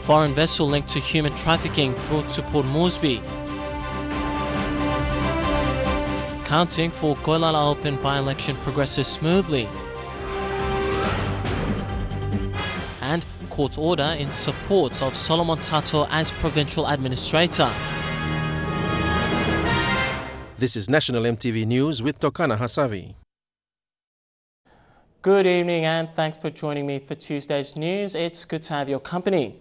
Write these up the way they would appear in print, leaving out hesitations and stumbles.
Foreign vessel linked to human trafficking brought to Port Moresby. Counting for Goilala Open by-election progresses smoothly. And court order in support of Solomon Tato as Provincial Administrator. This is National EMTV News with Tokana Hasavi. Good evening and thanks for joining me for Tuesday's news. It's good to have your company.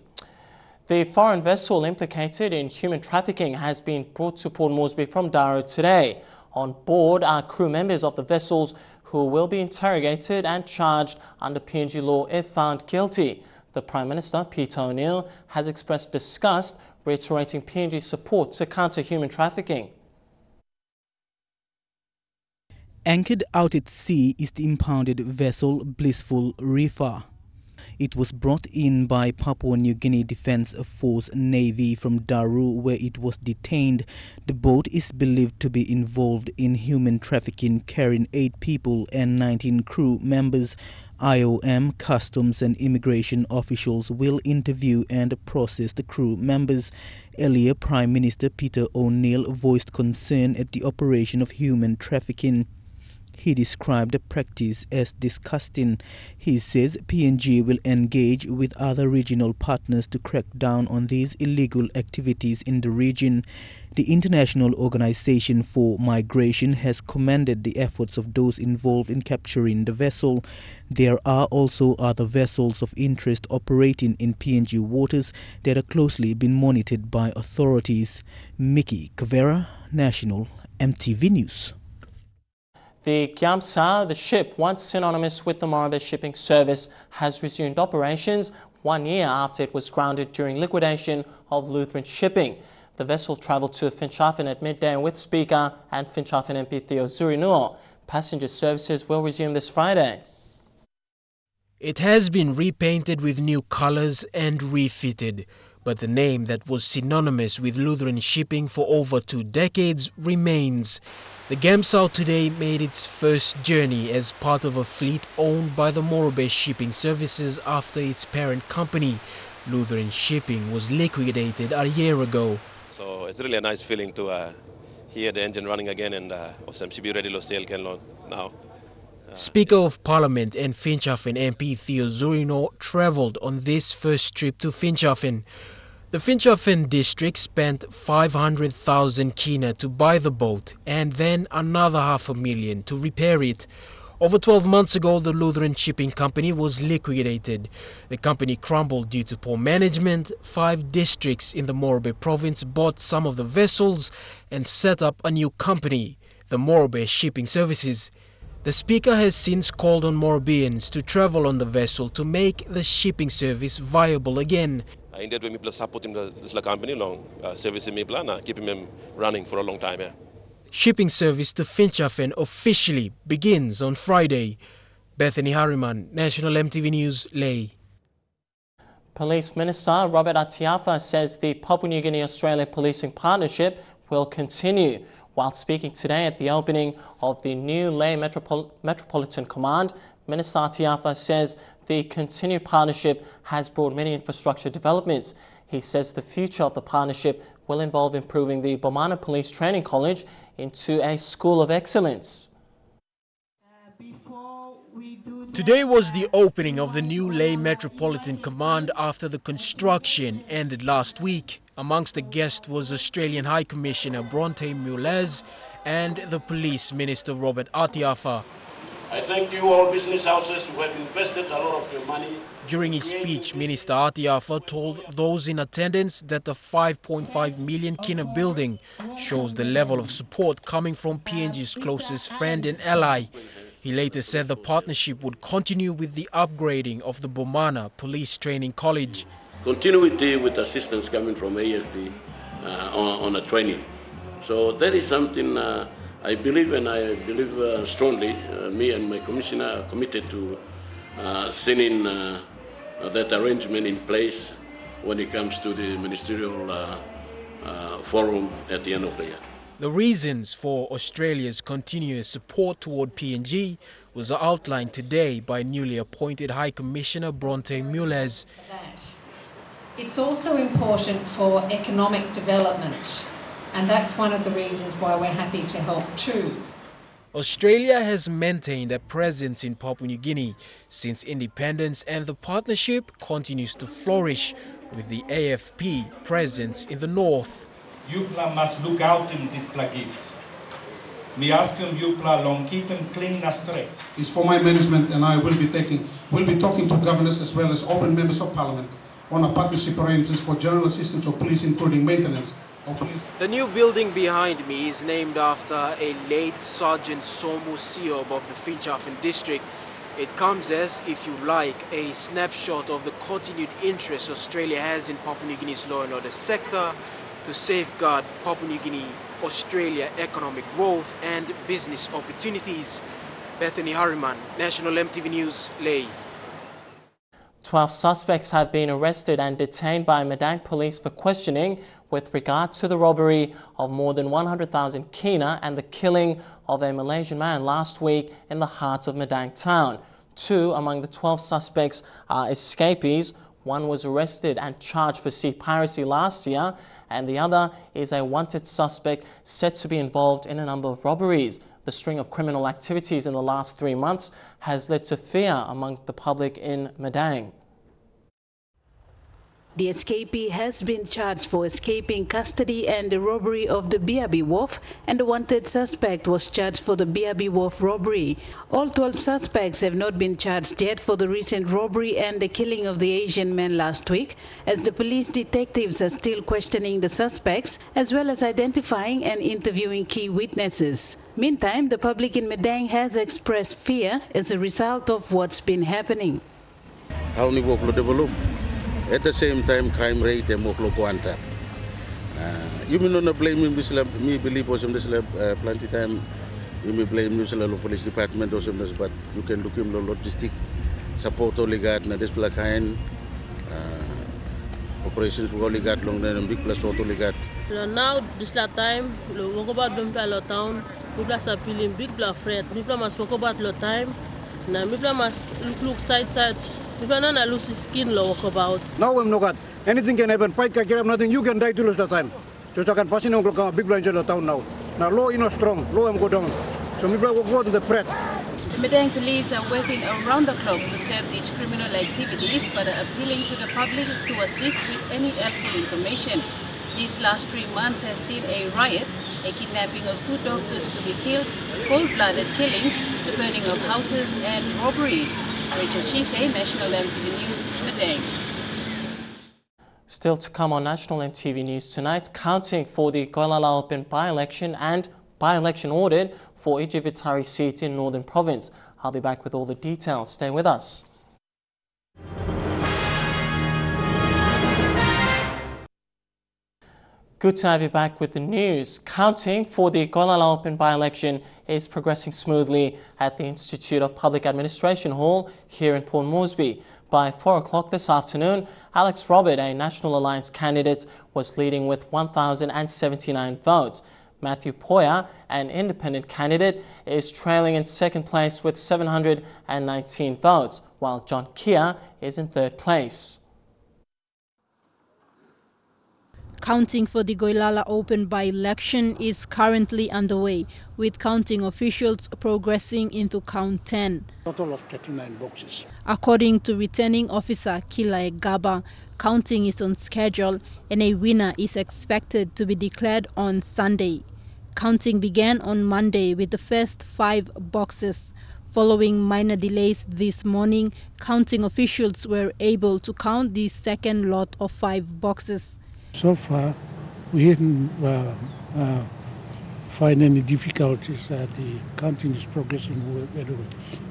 The foreign vessel implicated in human trafficking has been brought to Port Moresby from Darrow today. On board are crew members of the vessels who will be interrogated and charged under PNG law if found guilty. The Prime Minister, Peter O'Neill, has expressed disgust, reiterating PNG's support to counter human trafficking. Anchored out at sea is the impounded vessel Blissful Reefer. It was brought in by Papua New Guinea Defence Force Navy from Daru, where it was detained. The boat is believed to be involved in human trafficking, carrying 8 people and 19 crew members. IOM, customs and immigration officials will interview and process the crew members. Earlier, Prime Minister Peter O'Neill voiced concern at the operation of human trafficking. He described the practice as disgusting. He says PNG will engage with other regional partners to crack down on these illegal activities in the region. The International Organization for Migration has commended the efforts of those involved in capturing the vessel. There are also other vessels of interest operating in PNG waters that are closely being monitored by authorities. Mickey Kavera, National EMTV News. The Gyamsa, the ship once synonymous with the Morobes shipping service, has resumed operations 1 year after it was grounded during liquidation of Lutheran shipping. The vessel travelled to Finschhafen at midday with Speaker and Finschhafen MP Theo Zurinuo. Passenger services will resume this Friday. It has been repainted with new colours and refitted, but the name that was synonymous with Lutheran shipping for over 2 decades remains. The Gyamsa today made its first journey as part of a fleet owned by the Morobes Shipping Services after its parent company, Lutheran Shipping, was liquidated a year ago. So it's really a nice feeling to hear the engine running again and be ready to sail now. Speaker of Parliament and Finschhafen MP Theo Zurinuo travelled on this first trip to Finschhafen. The Finschhafen district spent 500,000 kina to buy the boat and then another $500,000 to repair it. Over 12 months ago, the Lutheran Shipping Company was liquidated. The company crumbled due to poor management. 5 districts in the Morobes province bought some of the vessels and set up a new company, the Morobes Shipping Services. The Speaker has since called on Morobeans to travel on the vessel to make the shipping service viable again. Indeed, we will support this company long service me plan, keeping them running for a long time. Shipping service to Finschhafen officially begins on Friday. Bethany Harriman, National EMTV News, Ley. Police Minister Robert Atiafa says the Papua New Guinea-Australia policing partnership will continue. While speaking today at the opening of the new Ley Metropolitan Command, Minister Atiafa says the continued partnership has brought many infrastructure developments. He says the future of the partnership will involve improving the Bomana Police Training College into a school of excellence. Today was the opening of the new Ley Metropolitan Command after the construction ended last week. Amongst the guests was Australian High Commissioner Bronte Mulez and the Police Minister Robert Atiafa. I thank you all business houses who have invested a lot of your money. During his speech, Minister Atiafa told those in attendance that the 5.5 million kina building shows the level of support coming from PNG's closest friend and ally. He later said the partnership would continue with the upgrading of the Bomana Police Training College. Continuity with assistance coming from AFP on a training. So that is something I believe, and I believe strongly. Me and my commissioner are committed to sending that arrangement in place when it comes to the ministerial forum at the end of the year. The reasons for Australia's continuous support toward PNG was outlined today by newly appointed High Commissioner Bronte Mulez. It's also important for economic development, and that's one of the reasons why we're happy to help too. Australia has maintained a presence in Papua New Guinea since independence, and the partnership continues to flourish with the AFP presence in the north. UPLA must look out in this gift. Me ask him UPLA long keep him clean and straight. It's for my management, and I will be talking to governors as well as open members of parliament on a partnership arrangements for general assistance of police, including maintenance of police. The new building behind me is named after a late Sergeant Somu Siob of the Finchafen district. It comes as, if you like, a snapshot of the continued interest Australia has in Papua New Guinea's law and order sector to safeguard Papua New Guinea, Australia economic growth and business opportunities. Bethany Harriman, National MTV News, Lae. 12 suspects have been arrested and detained by Madang police for questioning with regard to the robbery of more than 100,000 kina and the killing of a Malaysian man last week in the heart of Madang town. 2 among the 12 suspects are escapees. One was arrested and charged for sea piracy last year, and the other is a wanted suspect said to be involved in a number of robberies. The string of criminal activities in the last 3 months has led to fear among the public in Madang. The escapee has been charged for escaping custody and the robbery of the BRB Wharf, and the wanted suspect was charged for the BRB Wharf robbery. All 12 suspects have not been charged yet for the recent robbery and the killing of the Asian man last week, as the police detectives are still questioning the suspects as well as identifying and interviewing key witnesses. Meantime, the public in Madang has expressed fear as a result of what's been happening. At the same time, crime rate and more quanta. You may not blame me believe or some plenty time. You may blame the police department or some, but you can look him the logistic support only got na this black kind operations we only got long and big plus only got. Now this time, walk about them town, people are appealing big black fret. People must walk about the time. Now people must look side. If I don't lose his skin, walk about. Now I'm no God. Anything can happen. Fight can happen. Nothing. You can die to lose the time. Just I can pass in on big blind in the town now. Now low is not strong. Low I'm go down. So people will go to the threat. The Madang police are working around the clock to curb these criminal activities, but are appealing to the public to assist with any helpful information. These last 3 months has seen a riot, a kidnapping of 2 doctors to be killed, cold-blooded killings, the burning of houses and robberies. Rachel Shise, National MTV News, Madang. Still to come on National MTV News tonight, counting for the Goilala Open by-election and by-election ordered for Ijivitari seat in Northern Province. I'll be back with all the details. Stay with us. Good to have you back with the news. Counting for the Goilala Open by-election is progressing smoothly at the Institute of Public Administration Hall here in Port Moresby. By 4 o'clock this afternoon, Alex Robert, a National Alliance candidate, was leading with 1,079 votes. Matthew Poya, an independent candidate, is trailing in second place with 719 votes, while John Kia is in third place. Counting for the Goilala Open by-election is currently underway, with counting officials progressing into count 10. Total of 39 boxes. According to returning officer Kila Gaba, counting is on schedule and a winner is expected to be declared on Sunday. Counting began on Monday with the first 5 boxes. Following minor delays this morning, counting officials were able to count the second lot of 5 boxes. So far, we didn't find any difficulties. The counting is progressing very well.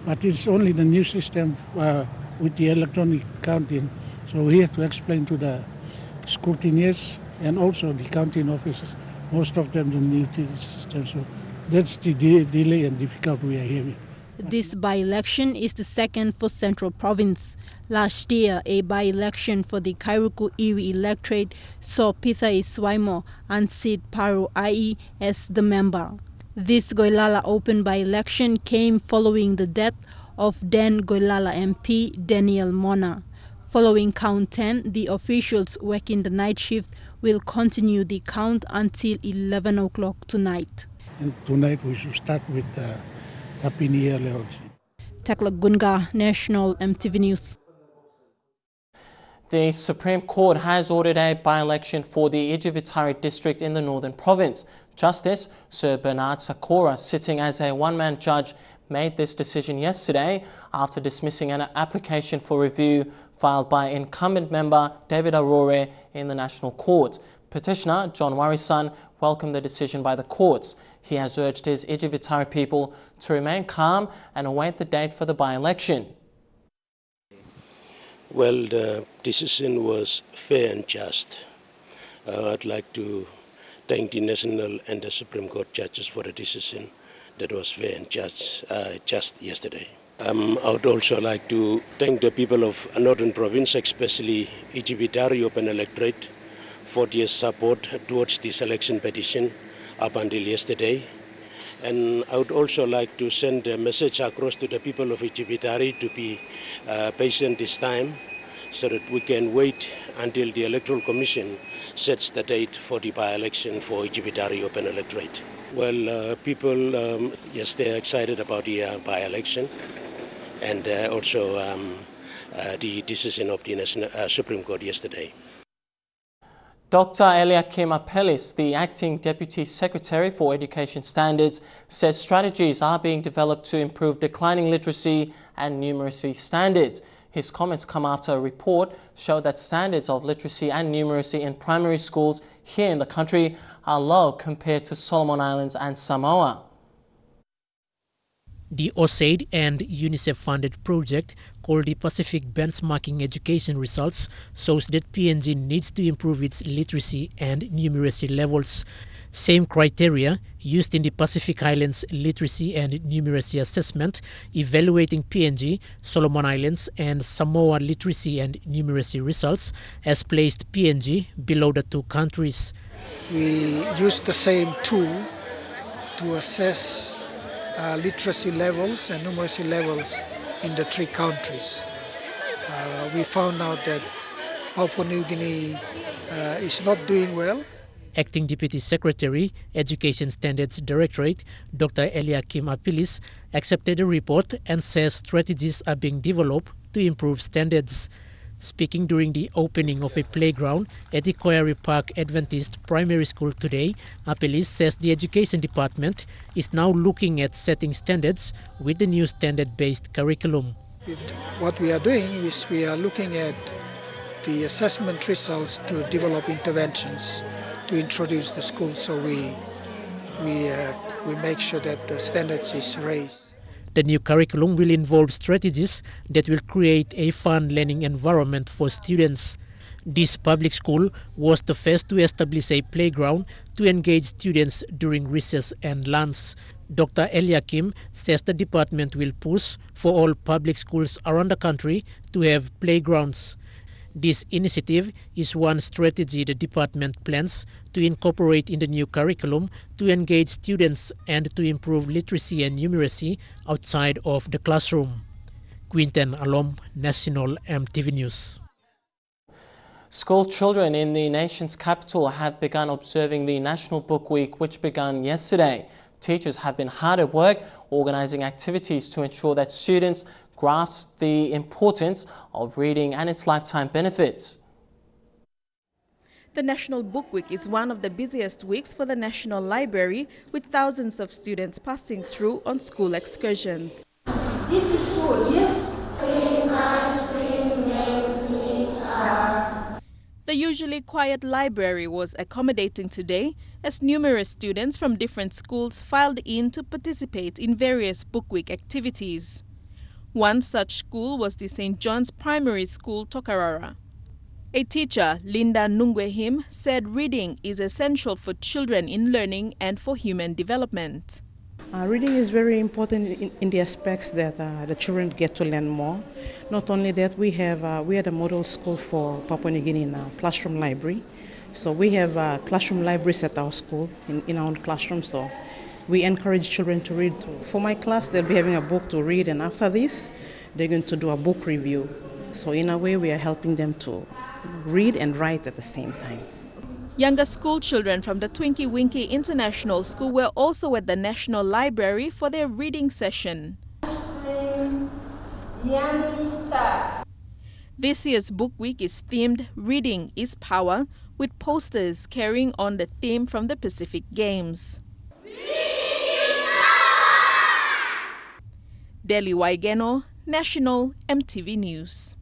But it's only the new system with the electronic counting. So we have to explain to the scrutineers and also the counting officers. Most of them don't need the system. So that's the delay and difficulty we are having. This by-election is the second for Central Province. Last year, a by-election for the Kairuku Iwi electorate saw Pitha Iswaimo and Sid Paru Ai as the member. This Goilala Open by-election came following the death of then Goilala MP Daniel Mona. Following count 10, the officials working the night shift will continue the count until 11 o'clock tonight. And tonight we should start with Tapini Leroy. Tekla Gunga, National EMTV News. The Supreme Court has ordered a by-election for the Ijivitari district in the Northern Province. Justice Sir Bernard Sakura, sitting as a one-man judge, made this decision yesterday after dismissing an application for review filed by incumbent member David Arore in the National Court. Petitioner John Warisan welcomed the decision by the courts. He has urged his Ijivitari people to remain calm and await the date for the by-election. Well, the decision was fair and just. I'd like to thank the National and the Supreme Court judges for the decision that was fair and just yesterday. I would also like to thank the people of Northern Province, especially Ijivitari Open Electorate, for their support towards this election petition up until yesterday. And I would also like to send a message across to the people of Ijivitari to be patient this time, so that we can wait until the Electoral Commission sets the date for the by-election for Ijivitari Open Electorate. Well, people, yes, they're excited about the by-election, and also the decision of the Supreme Court yesterday. Dr. Eliakim Apelis, the Acting Deputy Secretary for Education Standards, says strategies are being developed to improve declining literacy and numeracy standards. His comments come after a report showed that standards of literacy and numeracy in primary schools here in the country are low compared to Solomon Islands and Samoa. The USAID and UNICEF-funded project called the Pacific Benchmarking Education Results shows that PNG needs to improve its literacy and numeracy levels. Same criteria used in the Pacific Highlands Literacy and Numeracy Assessment evaluating PNG, Solomon Islands and Samoa literacy and numeracy results has placed PNG below the two countries. We use the same tool to assess literacy levels and numeracy levels in the three countries. We found out that Papua New Guinea is not doing well. Acting Deputy Secretary, Education Standards Directorate, Dr. Eliakim Apelis, accepted the report and says strategies are being developed to improve standards. Speaking during the opening of a playground at the Koyari Park Adventist Primary School today, Apelis says the Education Department is now looking at setting standards with the new standard-based curriculum. What we are doing is we are looking at the assessment results to develop interventions to introduce the school, so we make sure that the standards is raised. The new curriculum will involve strategies that will create a fun learning environment for students. This public school was the first to establish a playground to engage students during recess and lunch. Dr. Eliakim says the department will push for all public schools around the country to have playgrounds. This initiative is one strategy the department plans to incorporate in the new curriculum to engage students and to improve literacy and numeracy outside of the classroom. Quinten Alom, National EMTV News. School children in the nation's capital have begun observing the National Book Week, which began yesterday. Teachers have been hard at work organizing activities to ensure that students grasp the importance of reading and its lifetime benefits. The National Book Week is one of the busiest weeks for the National Library, with thousands of students passing through on school excursions. This is food, yes? Cream, ice cream, eggs, meat, The usually quiet library was accommodating today as numerous students from different schools filed in to participate in various Book Week activities. One such school was the St. John's Primary School, Tokarara. A teacher, Linda Nungwehim, said reading is essential for children in learning and for human development. Reading is very important in the aspects that the children get to learn more. Not only that, we had a model school for Papua New Guinea classroom library. So we have classroom libraries at our school, in our own classroom. So we encourage children to read. For my class, they'll be having a book to read, and after this, they're going to do a book review. So in a way, we are helping them to read and write at the same time. Younger school children from the Twinkie Winkie International School were also at the National Library for their reading session. This year's Book Week is themed Reading is Power, with posters carrying on the theme from the Pacific Games. Delhi Waigeno, National EMTV News.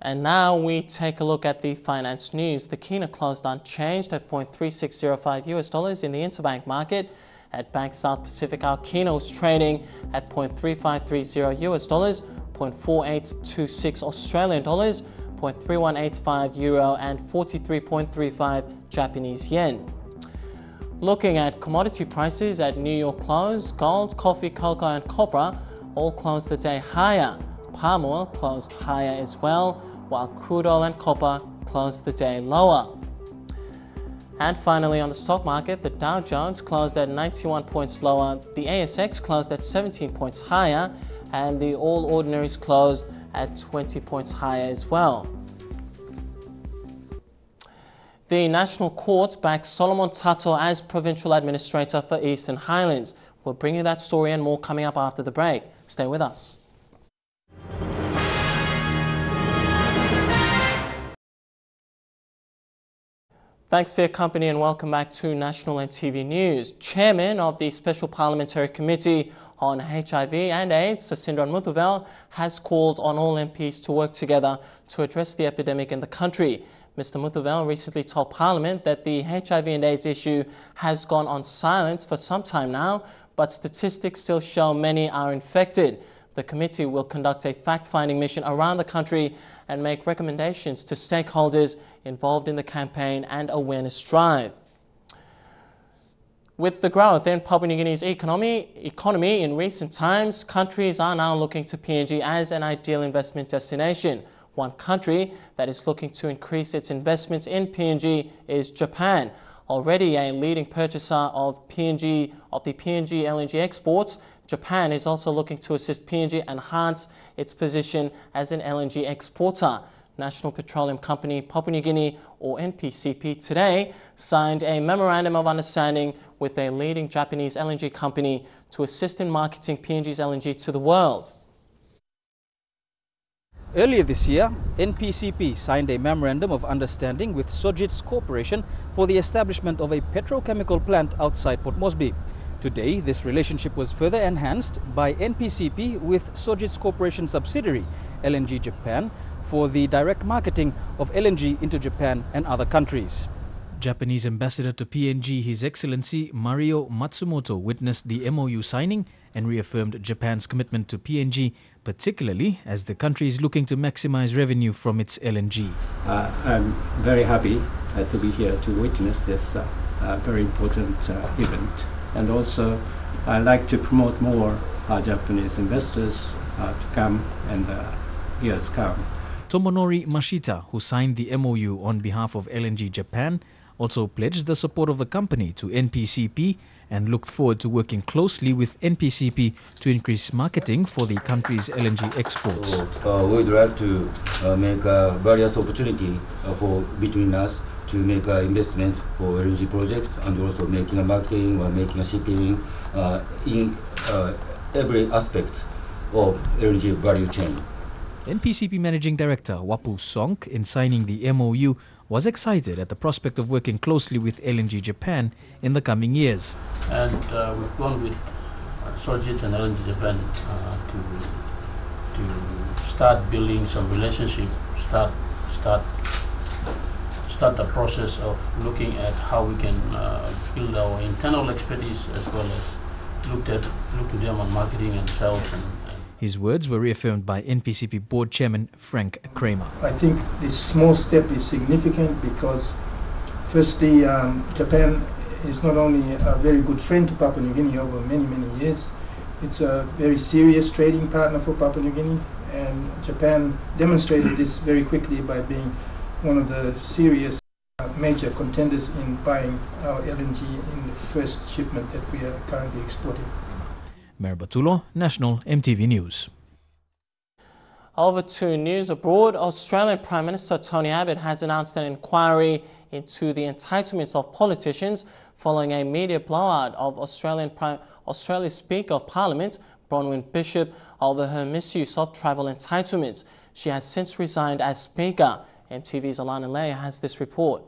And now we take a look at the finance news. The Kina closed unchanged at $0.3605 in the interbank market. At Bank South Pacific, our Kina was trading at $0.3530 $0.4826 Australian dollars, $0.3185 euro, and 43.35 Japanese yen. Looking at commodity prices at New York close, gold, coffee, cocoa, and copra all closed the day higher. Palm oil closed higher as well, while crude oil and copper closed the day lower. And finally, on the stock market, the Dow Jones closed at 91 points lower, the ASX closed at 17 points higher, and the All Ordinaries closed at 20 points higher as well. The National Court backed Solomon Tato as Provincial Administrator for Eastern Highlands. We'll bring you that story and more coming up after the break. Stay with us. Thanks for your company and welcome back to National EMTV News. Chairman of the Special Parliamentary Committee on HIV and AIDS, Sasindran Muthuvel, has called on all MPs to work together to address the epidemic in the country. Mr. Muthuvel recently told Parliament that the HIV and AIDS issue has gone on silence for some time now, but statistics still show many are infected. The committee will conduct a fact-finding mission around the country and make recommendations to stakeholders involved in the campaign and awareness drive. With the growth in Papua New Guinea's economy in recent times, countries are now looking to PNG as an ideal investment destination. One country that is looking to increase its investments in PNG is Japan. Already a leading purchaser of the PNG LNG exports, Japan is also looking to assist PNG enhance its position as an LNG exporter. National Petroleum Company Papua New Guinea, or NPCP, today signed a memorandum of understanding with a leading Japanese LNG company to assist in marketing PNG's LNG to the world. Earlier this year, NPCP signed a memorandum of understanding with Sojitz Corporation for the establishment of a petrochemical plant outside Port Moresby. Today, this relationship was further enhanced by NPCP with Sojitz Corporation subsidiary, LNG Japan, for the direct marketing of LNG into Japan and other countries. Japanese Ambassador to PNG, His Excellency Mario Matsumoto, witnessed the MOU signing and reaffirmed Japan's commitment to PNG, particularly as the country is looking to maximize revenue from its LNG. I'm very happy to be here to witness this very important event. And also, I'd like to promote more Japanese investors to come and years come. Tomonori Mashita, who signed the MOU on behalf of LNG Japan, also pledged the support of the company to NPCP and looked forward to working closely with NPCP to increase marketing for the country's LNG exports. We would like to make various opportunities between us to make investments for LNG projects and also making a marketing or making a shipping in every aspect of LNG value chain. NPCP Managing Director Wapu Sonk, in signing the MOU, was excited at the prospect of working closely with LNG Japan in the coming years. And we've gone with Sojitz and LNG Japan to start building some relationship, start the process of looking at how we can build our internal expertise as well as look to them on marketing and sales. His words were reaffirmed by NPCP Board Chairman Frank Kramer. I think this small step is significant because, firstly, Japan is not only a very good friend to Papua New Guinea over many, many years, it's a very serious trading partner for Papua New Guinea, and Japan demonstrated this very quickly by being one of the serious major contenders in buying our LNG in the first shipment that we are currently exporting. Meribatulo, National EMTV News. Over to news abroad. Australian Prime Minister Tony Abbott has announced an inquiry into the entitlements of politicians following a media blowout of Australia's Speaker of Parliament, Bronwyn Bishop, over her misuse of travel entitlements. She has since resigned as Speaker. EMTV's Alana Leah has this report.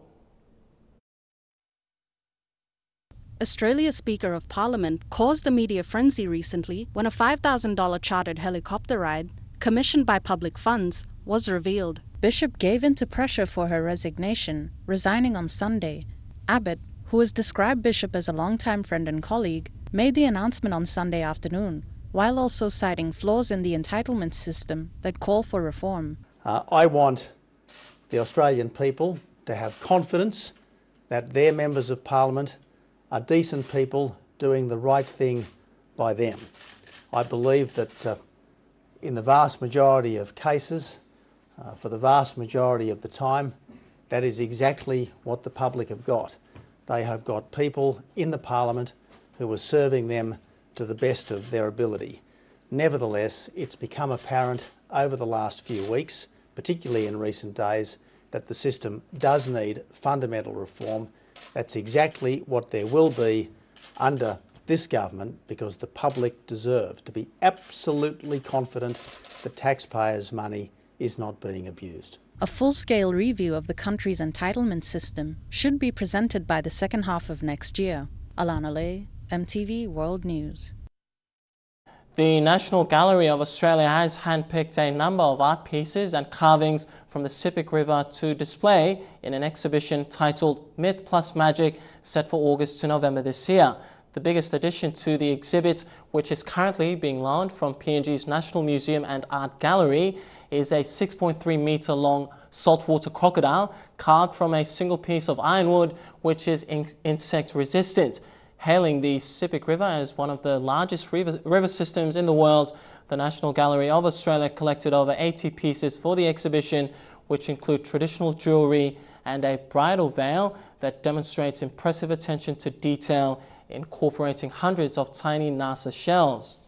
Australia's Speaker of Parliament caused a media frenzy recently when a $5,000 chartered helicopter ride, commissioned by public funds, was revealed. Bishop gave in to pressure for her resignation, resigning on Sunday. Abbott, who has described Bishop as a longtime friend and colleague, made the announcement on Sunday afternoon, while also citing flaws in the entitlement system that call for reform. I want the Australian people to have confidence that their members of Parliament are decent people doing the right thing by them. I believe that in the vast majority of cases, for the vast majority of the time, that is exactly what the public have got. They have got people in the Parliament who are serving them to the best of their ability. Nevertheless, it's become apparent over the last few weeks, particularly in recent days, that the system does need fundamental reform. That's exactly what there will be under this government, because the public deserve to be absolutely confident that taxpayers' money is not being abused. A full-scale review of the country's entitlement system should be presented by the second half of next year. Alana Leigh, EMTV World News. The National Gallery of Australia has handpicked a number of art pieces and carvings from the Sepik River to display in an exhibition titled Myth Plus Magic, set for August to November this year. The biggest addition to the exhibit, which is currently being loaned from PNG's National Museum and Art Gallery, is a 6.3 metre long saltwater crocodile carved from a single piece of ironwood, which is insect resistant. Hailing the Sepik River as one of the largest river systems in the world, the National Gallery of Australia collected over 80 pieces for the exhibition, which include traditional jewellery and a bridal veil that demonstrates impressive attention to detail, incorporating hundreds of tiny NASA shells.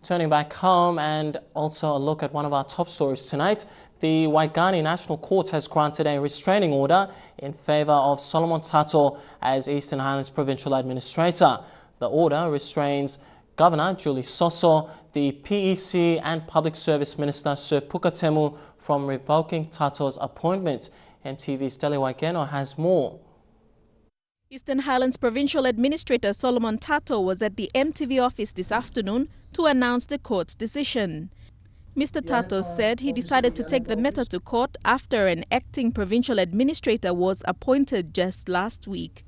Turning back home, and also a look at one of our top stories tonight, the Waigani National Court has granted a restraining order in favour of Solomon Tato as Eastern Highlands Provincial Administrator. The order restrains Governor Julie Soso, the PEC and Public Service Minister Sir Pukatemu from revoking Tato's appointment. EMTV's Dele Waigeno has more. Eastern Highlands Provincial Administrator Solomon Tato was at the EMTV office this afternoon to announce the court's decision. Mr. Tato said he decided to take the matter to court after an acting provincial administrator was appointed just last week.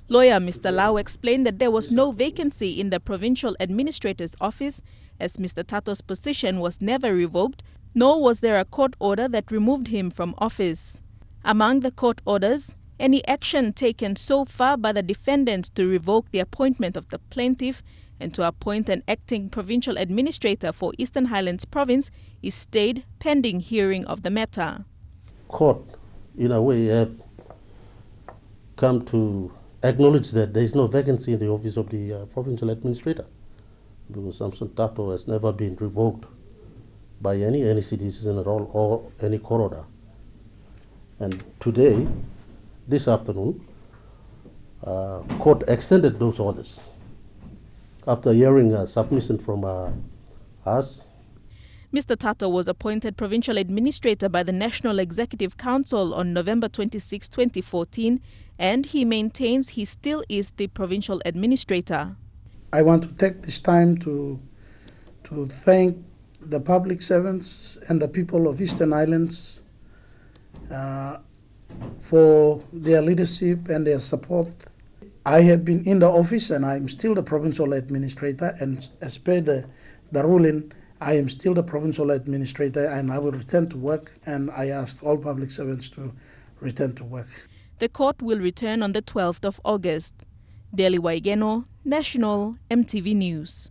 Lawyer Mr. Lau explained that there was no vacancy in the provincial administrator's office, as Mr. Tato's position was never revoked, nor was there a court order that removed him from office. Among the court orders, any action taken so far by the defendants to revoke the appointment of the plaintiff and to appoint an acting provincial administrator for Eastern Highlands Province is stayed pending hearing of the matter. Court, in a way, have come to acknowledge that there is no vacancy in the office of the provincial administrator, because Samson Tato has never been revoked by any citizen at all or any court order. And today, this afternoon, court extended those orders after hearing a submission from us. Mr. Tato was appointed provincial administrator by the National Executive Council on November 26, 2014, and he maintains he still is the provincial administrator. I want to take this time to thank the public servants and the people of Eastern Islands for their leadership and their support. I have been in the office and I am still the provincial administrator, and as per the ruling, I am still the provincial administrator and I will return to work, and I asked all public servants to return to work. The court will return on the 12th of August. Dele Waigeno, National EMTV News.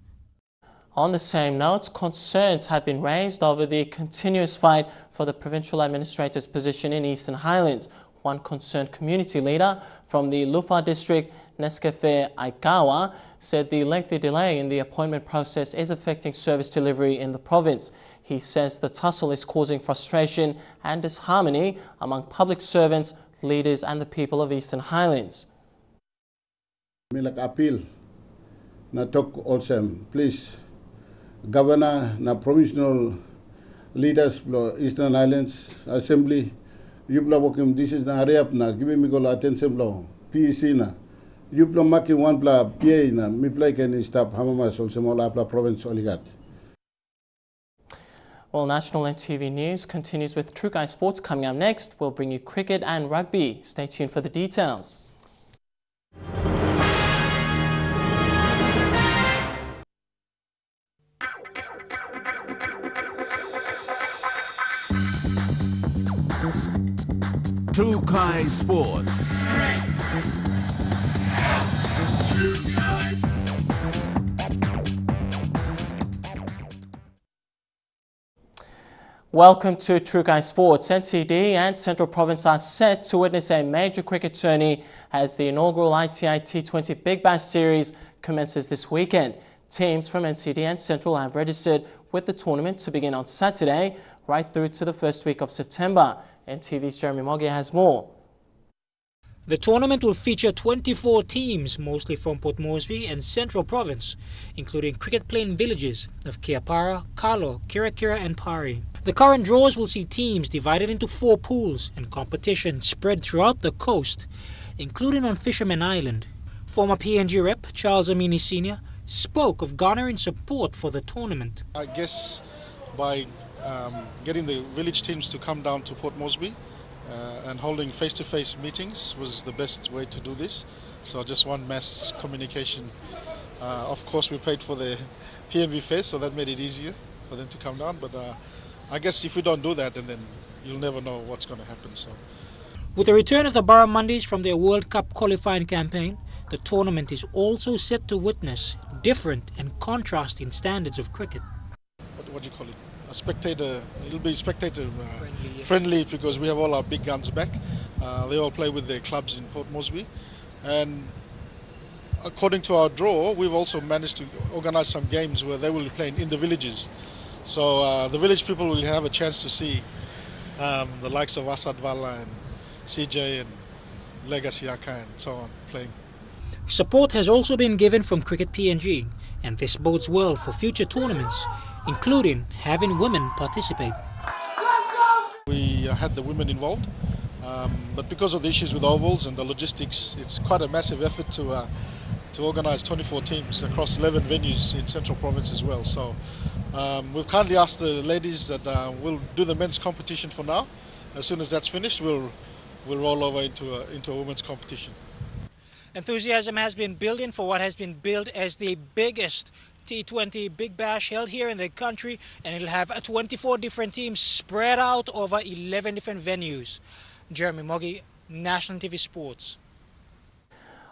On the same note, concerns have been raised over the continuous fight for the provincial administrator's position in Eastern Highlands. One concerned community leader from the Lufa district Nescafe Aikawa, said the lengthy delay in the appointment process is affecting service delivery in the province. He says the tussle is causing frustration and disharmony among public servants, leaders and the people of Eastern Highlands. Milak appeal na talk also, please, Governor na provincial leaders of Eastern Highlands Assembly, you working this is na hurry up na give me go attention blow PEC na you making one bla PA na me play can stop hamama so small apla province oligat. Well, National EMTV News continues with True Guy Sports. Coming up next, we'll bring you cricket and rugby. Stay tuned for the details. True Guy Sports. Welcome to True Guy Sports. NCD and Central Province are set to witness a major cricket tourney as the inaugural ITI T20 Big Bash Series commences this weekend. Teams from NCD and Central have registered with the tournament to begin on Saturday right through to the first week of September. EMTV's Jeremy Moggy has more. The tournament will feature 24 teams, mostly from Port Moresby and Central Province, including cricket-playing villages of Kiapara, Kalo, Kirakira and Pari. The current draws will see teams divided into 4 pools and competition spread throughout the coast, including on Fisherman Island. Former PNG rep Charles Amini Sr. spoke of garnering support for the tournament. I guess by getting the village teams to come down to Port Moresby and holding face-to-face meetings was the best way to do this. So just one mass communication. Of course, we paid for the PMV fare, so that made it easier for them to come down. But I guess if we don't do that, then you'll never know what's going to happen. So, with the return of the Barramundis from their World Cup qualifying campaign, the tournament is also set to witness different and contrasting standards of cricket. What do you call it? A spectator. It'll be spectator friendly because we have all our big guns back. They all play with their clubs in Port Moresby, and according to our draw, we've also managed to organise some games where they will be playing in the villages. So the village people will have a chance to see the likes of Asad Vala and CJ and Legacy Aka and so on playing. Support has also been given from Cricket PNG, and this bodes well for future tournaments, including having women participate. We had the women involved, but because of the issues with ovals and the logistics, it's quite a massive effort to organise 24 teams across 11 venues in Central Province as well. So we've kindly asked the ladies that we'll do the men's competition for now. As soon as that's finished, we'll roll over into a women's competition. Enthusiasm has been building for what has been billed as the biggest T20 Big Bash held here in the country, and it'll have 24 different teams spread out over 11 different venues. Jeremy Moggy, National TV Sports.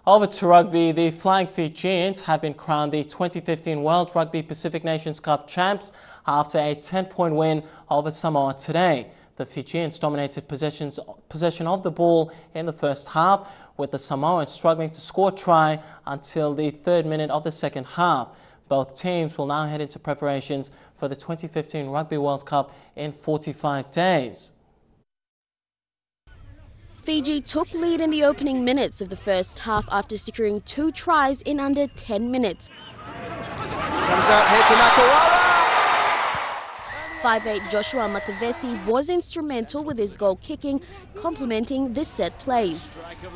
Over to rugby, the Flying Fijians have been crowned the 2015 World Rugby Pacific Nations Cup champs after a 10-point win over Samoa today. The Fijians dominated possession of the ball in the first half, with the Samoans struggling to score a try until the 3rd minute of the second half. Both teams will now head into preparations for the 2015 Rugby World Cup in 45 days. Fiji took lead in the opening minutes of the first half after securing 2 tries in under 10 minutes. Comes out here to Nakawara. 5'8" Joshua Matavesi was instrumental with his goal kicking, complementing the set plays.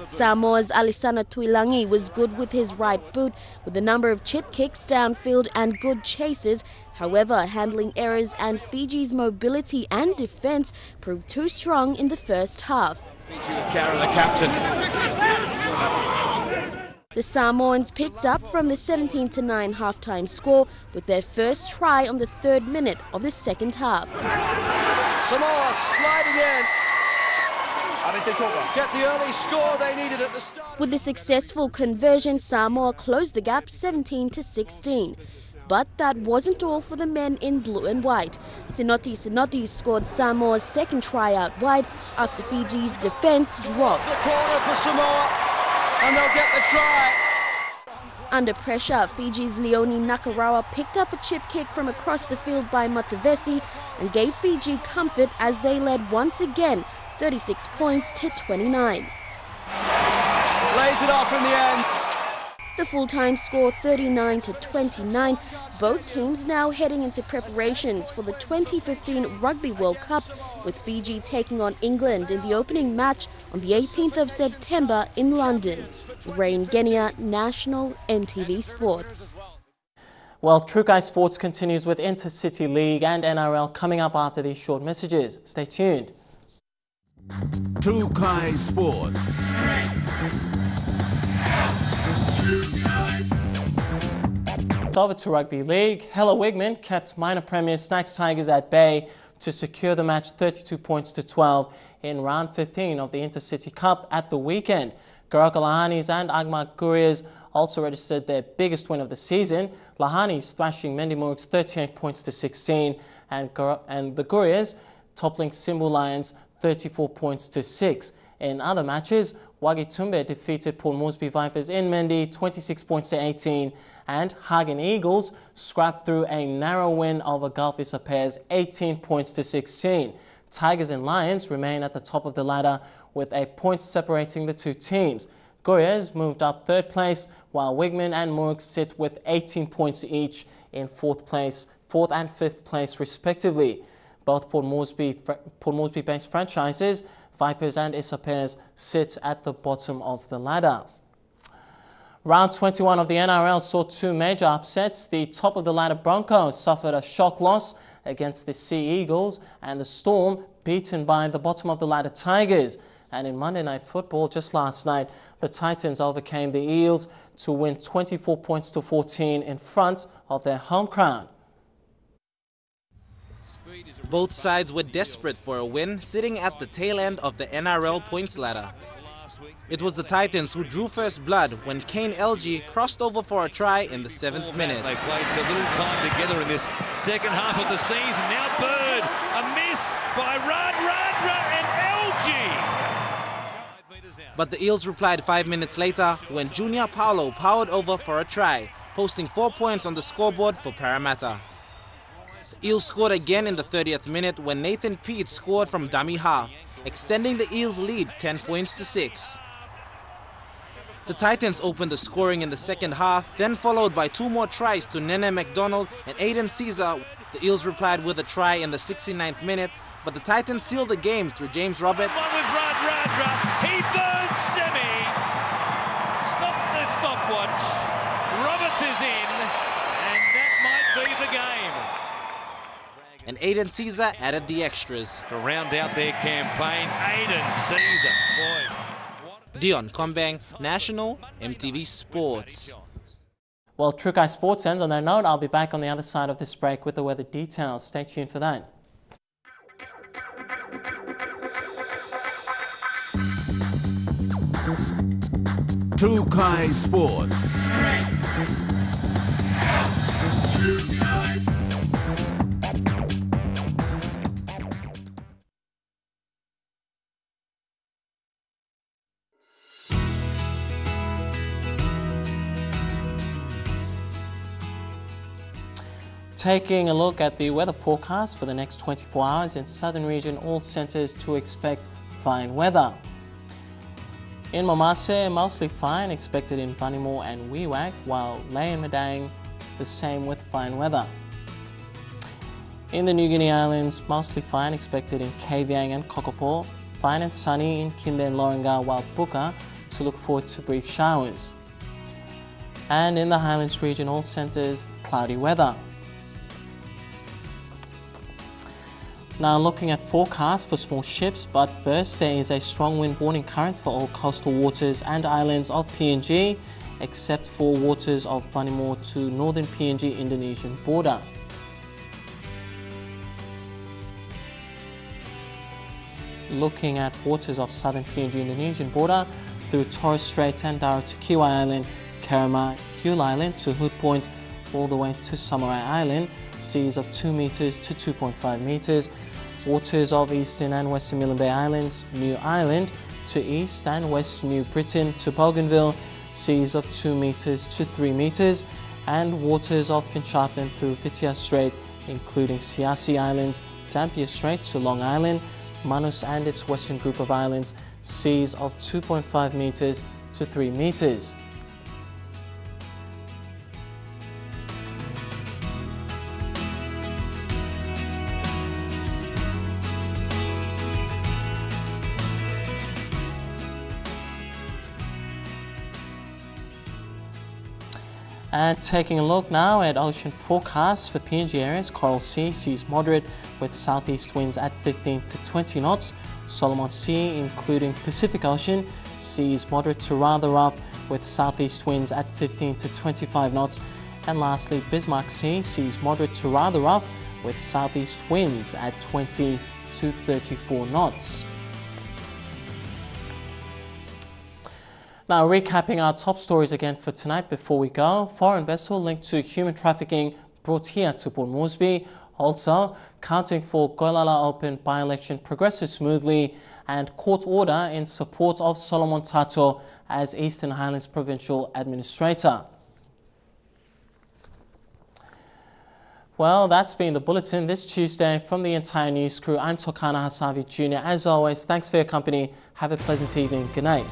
Samoa's Alisana Tuilangi was good with his right boot, with a number of chip kicks downfield and good chases. However, handling errors and Fiji's mobility and defence proved too strong in the first half. Fiji with Kara, the captain. The Samoans picked up from the 17-9 halftime score with their first try on the 3rd minute of the second half. Samoa sliding in. Get the early score they needed at the start. With the successful conversion, Samoa closed the gap 17-16. But that wasn't all for the men in blue and white. Sinoti scored Samoa's second try out wide after Fiji's defence dropped. The corner for Samoa, and they'll get the try. Under pressure, Fiji's Leonie Nakarawa picked up a chip kick from across the field by Matavesi and gave Fiji comfort as they led once again, 36 points to 29. Lays it off in the end. The full-time score 39 to 29. Both teams now heading into preparations for the 2015 Rugby World Cup, with Fiji taking on England in the opening match on the 18th of September in London. Rain Genia, National EMTV Sports. Well, True Guy Sports continues with Intercity League and NRL coming up after these short messages. Stay tuned. True Guy Sports. Over to Rugby League. Hella Wigman kept minor premier Snacks Tigers at bay to secure the match 32 points to 12 in round 15 of the Intercity Cup at the weekend. Goroka Lahanis and Agma Gurias also registered their biggest win of the season. Lahanis thrashing Mendimuruk's 38 points to 16 and the Gurias toppling Simbu Lions 34 points to 6. In other matches, Wagitumbe defeated Port Moresby Vipers in Mendi 26 points to 18 and Hagen Eagles scrapped through a narrow win over Gulf Issa Pairs 18 points to 16. Tigers and Lions remain at the top of the ladder with a point separating the two teams. Gurias moved up third place while Wigman and Muruk sit with 18 points each in fourth and fifth place respectively. Both Port Moresby-based franchises, Vipers and Issa Pairs, sit at the bottom of the ladder. Round 21 of the NRL saw two major upsets. The top of the ladder Broncos suffered a shock loss against the Sea Eagles and the Storm beaten by the bottom of the ladder Tigers. And in Monday Night Football just last night, the Titans overcame the Eels to win 24 points to 14 in front of their home crowd. Both sides were desperate for a win, sitting at the tail end of the NRL points ladder. It was the Titans who drew first blood when Kane LG crossed over for a try in the 7th minute. They played so little time together in this second half of the season. Now Bird, a miss by Radradra and LG. But the Eels replied 5 minutes later when Junior Paulo powered over for a try, posting 4 points on the scoreboard for Parramatta. The Eels scored again in the 30th minute when Nathan Peet scored from dummy half, extending the Eels' lead 10 points to 6. The Titans opened the scoring in the second half, then followed by 2 more tries to Nene McDonald and Aiden Caesar. The Eels replied with a try in the 69th minute, but the Titans sealed the game through James Robert. One with Radradra, he burns Semi. Stop the stopwatch. Roberts is in, and that might be the game. And Aiden Caesar added the extras. To round out their campaign, Aiden Caesar. Boy. Dion Kombang, National EMTV Sports. Well, True Guy Sports ends on that note. I'll be back on the other side of this break with the weather details. Stay tuned for that. True Guy Sports. Taking a look at the weather forecast for the next 24 hours in southern region, all centres to expect fine weather. In Mamase, mostly fine expected in Vanimo and Wewak, while Lae and Madang the same with fine weather. In the New Guinea Islands, mostly fine expected in Kavieng and Kokopo, fine and sunny in Kimbe and Loringa, while Buka to look forward to brief showers. And in the Highlands region, all centres cloudy weather. Now looking at forecasts for small ships, but first there is a strong wind warning current for all coastal waters and islands of PNG, except for waters of Vanimo to northern PNG Indonesian border. Looking at waters of southern PNG Indonesian border through Torres Strait and Daro to Kiwai Island, Kerama, Yule Island to Hood Point, all the way to Samurai Island, seas of 2 meters to 2.5 meters, waters of Eastern and Western Milne Bay Islands, New Island to East and West New Britain to Bougainville, seas of 2 meters to 3 meters, and waters of Finschhafen through Fitia Strait, including Siasi Islands, Dampier Strait to Long Island, Manus and its western group of islands, seas of 2.5 meters to 3 meters. And taking a look now at ocean forecasts for PNG areas, Coral Sea sees moderate with southeast winds at 15 to 20 knots. Solomon Sea, including Pacific Ocean, sees moderate to rather rough with southeast winds at 15 to 25 knots. And lastly, Bismarck Sea sees moderate to rather rough with southeast winds at 20 to 34 knots. Now, recapping our top stories again for tonight before we go. Foreign vessel linked to human trafficking brought here to Port Moresby. Also, counting for Goilala Open by-election progresses smoothly, and court order in support of Solomon Tato as Eastern Highlands Provincial Administrator. Well, that's been the bulletin this Tuesday from the entire news crew. I'm Tokana Hasavi Jr. As always, thanks for your company. Have a pleasant evening. Good night.